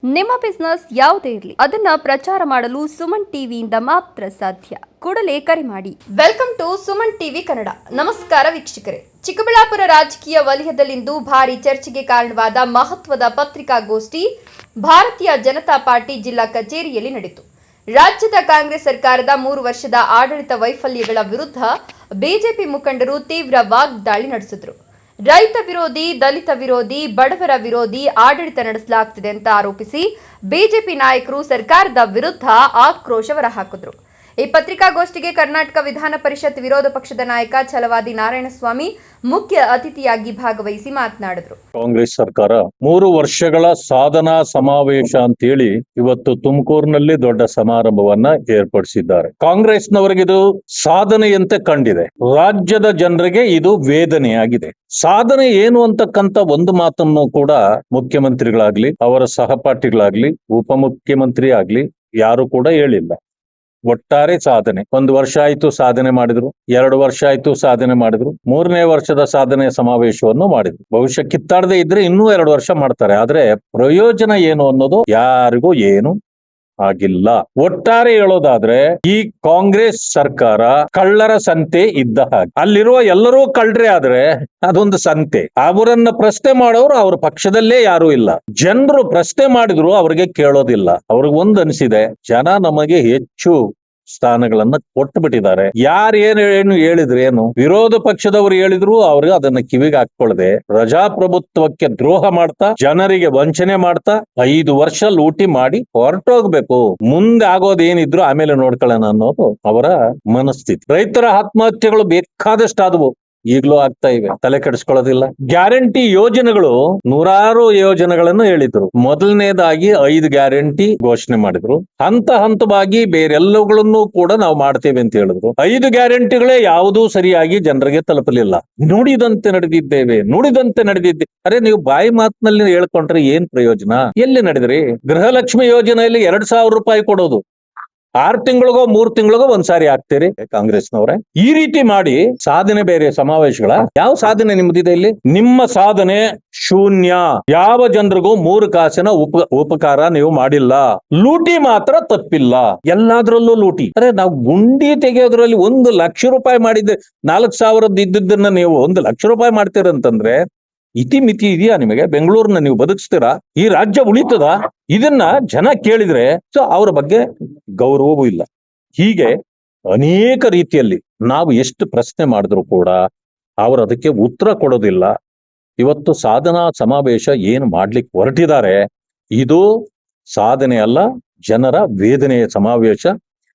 ನಿಮ್ಮ ಬಿಸ್ನೆಸ್ ಯಾವುದೇ ಇರಲಿ ಅದನ್ನ ಪ್ರಚಾರ ಮಾಡಲು ಸುಮನ್ ಟಿವಿಯಿಂದ ಮಾತ್ರ ಸಾಧ್ಯ. ಕೂಡಲೇ ಕರೆ ಮಾಡಿ. Welcome to Suman TV Kannada. ನಮಸ್ಕಾರ ವೀಕ್ಷಕರೇ. ಚಿಕ್ಕಬಳ್ಳಾಪುರ ರಾಜಕೀಯ ವಲಯದಲ್ಲಿಂದು ಭಾರಿ ಚರ್ಚೆಗೆ ಕಾರಣವಾದ ಮಹತ್ವದ ಪತ್ರಿಕಾಗೋಷ್ಠಿ ಭಾರತೀಯ ಜನತಾ ಪಾರ್ಟಿ ಜಿಲ್ಲಾ ಕಚೇರಿಯಲ್ಲಿ ನಡೆಯಿತು. ರಾಜ್ಯದ ಕಾಂಗ್ರೆಸ್ ಸರ್ಕಾರದ 3 ವರ್ಷದ ಆಡಳಿತ ವೈಫಲ್ಯಗಳ ವಿರುದ್ಧ ಬಿಜೆಪಿ ಮುಖಂಡರು ತೀವ್ರ ವಾಗ್ದಾಳಿ ನಡೆಸಿದರು. ರೈತ ವಿರೋಧಿ, ದಲಿತ ವಿರೋಧಿ, ಬಡವರ ವಿರೋಧಿ ಆಡಳಿತ ನಡೆಸಲಾಗುತ್ತಿದೆ ಅಂತ ಆರೋಪಿಸಿ ಬಿಜೆಪಿ ನಾಯಕರು ಸರ್ಕಾರದ ವಿರುದ್ಧ ಆಕ್ರೋಶ ಹೊರಹಾಕಿದರು. ಈ ಪತ್ರಿಕಾಗೋಷ್ಠಿಗೆ ಕರ್ನಾಟಕ ವಿಧಾನ ಪರಿಷತ್ ವಿರೋಧ ಪಕ್ಷದ ನಾಯಕ ಛಲವಾದಿ ನಾರಾಯಣಸ್ವಾಮಿ ಮುಖ್ಯ ಅತಿಥಿಯಾಗಿ ಭಾಗವಹಿಸಿ ಮಾತನಾಡಿದರು. ಕಾಂಗ್ರೆಸ್ ಸರ್ಕಾರ 3 ವರ್ಷಗಳ ಸಾಧನಾ ಸಮಾವೇಶ ಅಂತೇಳಿ ಇವತ್ತು ತುಮಕೂರಿನಲ್ಲಿ ದೊಡ್ಡ ಸಮಾರಂಭವನ್ನ ಏರ್ಪಡಿಸಿದ್ದಾರೆ. ಕಾಂಗ್ರೆಸ್ನವರಿಗೆ ಇದು ಸಾಧನೆಯಂತೆ ಕಂಡಿದೆ, ರಾಜ್ಯದ ಜನರಿಗೆ ಇದು ವೇದನೆಯಾಗಿದೆ. ಸಾಧನೆ ಏನು ಅಂತಕ್ಕಂತ ಒಂದು ಮಾತನ್ನು ಕೂಡ ಮುಖ್ಯಮಂತ್ರಿಗಳಾಗ್ಲಿ, ಅವರ ಸಹಪಾಠಿಗಳಾಗ್ಲಿ, ಉಪಮುಖ್ಯಮಂತ್ರಿ ಆಗ್ಲಿ ಯಾರು ಕೂಡ ಹೇಳಿಲ್ಲ. ಒಟ್ಟಾರೆ ಸಾಧನೆ 1 ವರ್ಷ ಆಯ್ತು ಸಾಧನೆ ಮಾಡಿದ್ರು, 2 ವರ್ಷ ಆಯ್ತು ಸಾಧನೆ ಮಾಡಿದ್ರು, 3ನೇ ವರ್ಷದ ಸಾಧನೆ ಸಮಾವೇಶವನ್ನು ಮಾಡಿದ್ರು. ಬಹುಶಃ ಕಿತ್ತಾಡದೆ ಇದ್ರೆ ಇನ್ನೂ 2 ವರ್ಷ ಮಾಡ್ತಾರೆ. ಆದ್ರೆ ಪ್ರಯೋಜನ ಏನು ಅನ್ನೋದು ಯಾರಿಗೂ ಏನು ಆಗಿಲ್ಲ. ಒಟ್ಟಾರೆ ಹೇಳೋದಾದ್ರೆ ಈ ಕಾಂಗ್ರೆಸ್ ಸರ್ಕಾರ ಕಳ್ಳರ ಸಂತೆ ಇದ್ದ ಹಾಗೆ. ಅಲ್ಲಿರುವ ಎಲ್ಲರೂ ಕಳ್ಳರೇ ಆದ್ರೆ ಅದೊಂದು ಸಂತೆ. ಅವರನ್ನ ಪ್ರಶ್ನೆ ಮಾಡೋರು ಅವ್ರ ಪಕ್ಷದಲ್ಲೇ ಯಾರು ಇಲ್ಲ. ಜನರು ಪ್ರಶ್ನೆ ಮಾಡಿದ್ರು ಅವ್ರಿಗೆ ಕೇಳೋದಿಲ್ಲ. ಅವ್ರಿಗೆ ಒಂದ್ ಅನಿಸಿದೆ, ಜನ ನಮಗೆ ಹೆಚ್ಚು ಸ್ಥಾನಗಳನ್ನ ಕೊಟ್ಟು ಬಿಟ್ಟಿದ್ದಾರೆ. ಯಾರೇನು ಹೇಳಿದ್ರು ಏನು, ವಿರೋಧ ಪಕ್ಷದವರು ಹೇಳಿದ್ರು ಅವ್ರಿಗೆ ಅದನ್ನ ಕಿವಿಗೆ ಹಾಕೊಳ್ಳದೆ ಪ್ರಜಾಪ್ರಭುತ್ವಕ್ಕೆ ದ್ರೋಹ ಮಾಡ್ತಾ, ಜನರಿಗೆ ವಂಚನೆ ಮಾಡ್ತಾ 5 ವರ್ಷ ಲೂಟಿ ಮಾಡಿ ಹೊರಟೋಗ್ಬೇಕು. ಮುಂದೆ ಆಗೋದೇನಿದ್ರು ಆಮೇಲೆ ನೋಡ್ಕೊಳ್ಳೋಣ ಅನ್ನೋದು ಅವರ ಮನಸ್ಥಿತಿ. ರೈತರ ಆತ್ಮಹತ್ಯೆಗಳು ಬೇಕಾದಷ್ಟು ಆದವು, ಈಗಲೂ ಆಗ್ತಾ ಇವೆ, ತಲೆ ಕೆಡಿಸ್ಕೊಳ್ಳೋದಿಲ್ಲ. ಗ್ಯಾರಂಟಿ ಯೋಜನೆಗಳು ನೂರಾರು ಯೋಜನೆಗಳನ್ನು ಹೇಳಿದ್ರು. ಮೊದಲನೇದಾಗಿ 5 ಗ್ಯಾರಂಟಿ ಘೋಷಣೆ ಮಾಡಿದ್ರು. ಹಂತವಾಗಿ ಬೇರೆಲ್ಲವುಗಳನ್ನು ಕೂಡ ನಾವು ಮಾಡ್ತೇವೆ ಅಂತ ಹೇಳಿದ್ರು. 5 ಗ್ಯಾರಂಟಿಗಳೇ ಯಾವುದೂ ಸರಿಯಾಗಿ ಜನರಿಗೆ ತಲುಪಲಿಲ್ಲ. ನುಡಿದಂತೆ ನಡೆದಿದ್ದೆ. ಅರೆ, ನೀವು ಬಾಯಿ ಮಾತಿನಲ್ಲಿ ಹೇಳ್ಕೊಂಡ್ರೆ ಏನ್ ಪ್ರಯೋಜನ? ಎಲ್ಲಿ ನಡೆದ್ರಿ? ಗೃಹಲಕ್ಷ್ಮಿ ಯೋಜನೆಯಲ್ಲಿ 2,000 ರೂಪಾಯಿ ಕೊಡೋದು 6 ತಿಂಗಳಿಗೋ 3 ತಿಂಗಳಿಗೋ ಒಂದ್ಸಾರಿ ಹಾಕ್ತೀರಿ ಕಾಂಗ್ರೆಸ್ನವ್ರೆ. ಈ ರೀತಿ ಮಾಡಿ ಸಾಧನೆ ಬೇರೆ, ಸಮಾವೇಶಗಳ ಯಾವ ಸಾಧನೆ ನಿಮ್ದಿದೆ ಇಲ್ಲಿ? ನಿಮ್ಮ ಸಾಧನೆ ಶೂನ್ಯ. ಯಾವ ಜನರಿಗೂ 3 ಕಾಸಿನ ಉಪಕಾರ ನೀವು ಮಾಡಿಲ್ಲ. ಲೂಟಿ ಮಾತ್ರ ತಪ್ಪಿಲ್ಲ, ಎಲ್ಲಾದ್ರಲ್ಲೂ ಲೂಟಿ. ಅರೆ, ನಾವು ಗುಂಡಿ ತೆಗೆಯೋದ್ರಲ್ಲಿ 1 ಲಕ್ಷ ರೂಪಾಯಿ ಮಾಡಿದ್ದೆ, 4,000 ಇದ್ದದನ್ನ ನೀವು 1 ಲಕ್ಷ ರೂಪಾಯಿ ಮಾಡ್ತೀರಂತಂದ್ರೆ ಇತಿಮಿತಿ ಇದೆಯಾ ನಿಮಗೆ? ಬೆಂಗಳೂರನ್ನ ನೀವು ಬದುಕಿಸ್ತೀರಾ? ಈ ರಾಜ್ಯ ಉಳಿತದ? ಇದನ್ನ ಜನ ಕೇಳಿದ್ರೆ ಅವರ ಬಗ್ಗೆ ಗೌರವವೂ ಇಲ್ಲ. ಹೀಗೆ ಅನೇಕ ರೀತಿಯಲ್ಲಿ ನಾವು ಎಷ್ಟು ಪ್ರಶ್ನೆ ಮಾಡಿದ್ರು ಕೂಡ ಅವರು ಅದಕ್ಕೆ ಉತ್ತರ ಕೊಡೋದಿಲ್ಲ. ಇವತ್ತು ಸಾಧನಾ ಸಮಾವೇಶ ಏನು ಮಾಡ್ಲಿಕ್ಕೆ ಹೊರಟಿದ್ದಾರೆ, ಇದು ಸಾಧನೆ ಅಲ್ಲ, ಜನರ ವೇದನೆಯ ಸಮಾವೇಶ.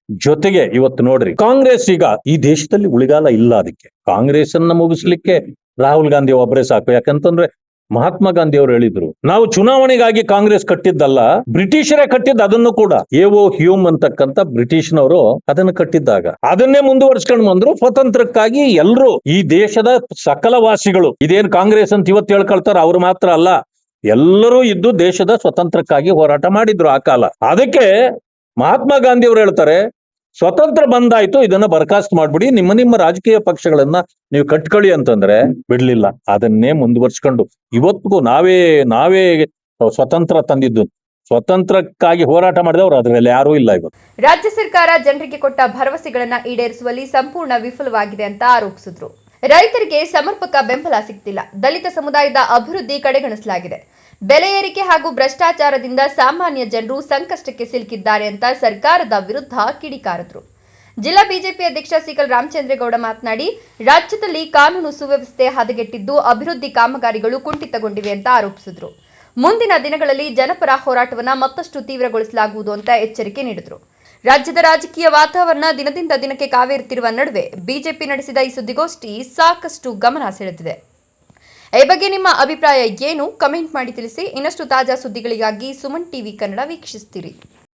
ಜೊತೆಗೆ ಇವತ್ತು ನೋಡ್ರಿ, ಕಾಂಗ್ರೆಸ್ ಈಗ ಈ ದೇಶದಲ್ಲಿ ಉಳಿಗಾಲ ಇಲ್ಲ. ಅದಕ್ಕೆ ಕಾಂಗ್ರೆಸ್ ಅನ್ನ ಮುಗಿಸ್ಲಿಕ್ಕೆ ರಾಹುಲ್ ಗಾಂಧಿ ಒಬ್ಬರೇ ಸಾಕು. ಯಾಕಂತಂದ್ರೆ ಮಹಾತ್ಮ ಗಾಂಧಿ ಅವರು ಹೇಳಿದ್ರು, ನಾವು ಚುನಾವಣೆಗಾಗಿ ಕಾಂಗ್ರೆಸ್ ಕಟ್ಟಿದ್ದಲ್ಲ, ಬ್ರಿಟಿಷರೇ ಕಟ್ಟಿದ್ದ. ಅದನ್ನು ಕೂಡ ಎಒ ಹ್ಯೂಮ್ ಅಂತಕ್ಕಂಥ ಬ್ರಿಟಿಷ್ನವರು ಅದನ್ನು ಕಟ್ಟಿದ್ದಾಗ ಅದನ್ನೇ ಮುಂದುವರ್ಸ್ಕೊಂಡು ಬಂದ್ರು. ಸ್ವತಂತ್ರಕ್ಕಾಗಿ ಎಲ್ಲರೂ, ಈ ದೇಶದ ಸಕಲ ವಾಸಿಗಳು, ಇದೇನು ಕಾಂಗ್ರೆಸ್ ಅಂತ ಇವತ್ತು ಹೇಳ್ಕೊಳ್ತಾರ ಅವ್ರು ಮಾತ್ರ ಅಲ್ಲ, ಎಲ್ಲರೂ ಇದ್ದು ದೇಶದ ಸ್ವತಂತ್ರಕ್ಕಾಗಿ ಹೋರಾಟ ಮಾಡಿದ್ರು ಆ ಕಾಲ. ಅದಕ್ಕೆ ಮಹಾತ್ಮ ಗಾಂಧಿ ಅವರು ಹೇಳ್ತಾರೆ, ಸ್ವತಂತ್ರ ಬಂದಾಯ್ತು, ಇದನ್ನ ಬರ್ಖಾಸ್ತು ಮಾಡ್ಬಿಡಿ, ನಿಮ್ಮ ರಾಜಕೀಯ ಪಕ್ಷಗಳನ್ನ ನೀವು ಕಟ್ಕೊಳ್ಳಿ ಅಂತಂದ್ರೆ ಬಿಡ್ಲಿಲ್ಲ. ಅದನ್ನೇ ಮುಂದುವರ್ಸ್ಕೊಂಡು ಇವತ್ತಿಗೂ ನಾವೇ ಸ್ವತಂತ್ರ ತಂದಿದ್ದು, ಸ್ವತಂತ್ರಕ್ಕಾಗಿ ಹೋರಾಟ ಮಾಡಿದವರು ಅದರಲ್ಲಿ ಯಾರೂ ಇಲ್ಲ. ಇವತ್ತು ರಾಜ್ಯ ಸರ್ಕಾರ ಜನರಿಗೆ ಕೊಟ್ಟ ಭರವಸೆಗಳನ್ನ ಈಡೇರಿಸುವಲ್ಲಿ ಸಂಪೂರ್ಣ ವಿಫಲವಾಗಿದೆ ಅಂತ ಆರೋಪಿಸಿದ್ರು. ರೈತರಿಗೆ ಸಮರ್ಪಕ ಬೆಂಬಲ ಸಿಗ್ತಿಲ್ಲ, ದಲಿತ ಸಮುದಾಯದ ಅಭಿವೃದ್ಧಿ ಕಡೆಗಣಿಸಲಾಗಿದೆ, ಬೆಲೆ ಏರಿಕೆ ಹಾಗೂ ಭ್ರಷ್ಟಾಚಾರದಿಂದ ಸಾಮಾನ್ಯ ಜನರು ಸಂಕಷ್ಟಕ್ಕೆ ಸಿಲುಕಿದ್ದಾರೆ ಅಂತ ಸರ್ಕಾರದ ವಿರುದ್ಧ ಕಿಡಿಕಾರಿದ್ರು. ಜಿಲ್ಲಾ ಬಿಜೆಪಿ ಅಧ್ಯಕ್ಷ ಸಿಕಲ್ ರಾಮಚಂದ್ರೇಗೌಡ ಮಾತನಾಡಿ, ರಾಜ್ಯದಲ್ಲಿ ಕಾನೂನು ಸುವ್ಯವಸ್ಥೆ ಹದಗೆಟ್ಟಿದ್ದು ಅಭಿವೃದ್ಧಿ ಕಾಮಗಾರಿಗಳು ಕುಂಠಿತಗೊಂಡಿವೆ ಅಂತ ಆರೋಪಿಸಿದ್ರು. ಮುಂದಿನ ದಿನಗಳಲ್ಲಿ ಜನಪರ ಹೋರಾಟವನ್ನ ಮತ್ತಷ್ಟು ತೀವ್ರಗೊಳಿಸಲಾಗುವುದು ಅಂತ ಎಚ್ಚರಿಕೆ ನೀಡಿದ್ರು. ರಾಜ್ಯದ ರಾಜಕೀಯ ವಾತಾವರಣ ದಿನದಿಂದ ದಿನಕ್ಕೆ ಕಾವೇರುತ್ತಿರುವ ನಡುವೆ ಬಿಜೆಪಿ ನಡೆಸಿದ ಈ ಸುದ್ದಿಗೋಷ್ಠಿ ಸಾಕಷ್ಟು ಗಮನ ಸೆಳೆದಿದೆ. ಈ ಬಗ್ಗೆ ನಿಮ್ಮ ಅಭಿಪ್ರಾಯ ಏನು? ಕಮೆಂಟ್ ಮಾಡಿ ತಿಳಿಸಿ. ಇನ್ನಷ್ಟು ತಾಜಾ ಸುದ್ದಿಗಳಿಗಾಗಿ ಸುಮನ್ ಟಿವಿ ಕನ್ನಡ ವೀಕ್ಷಿಸ್ತೀರಿ.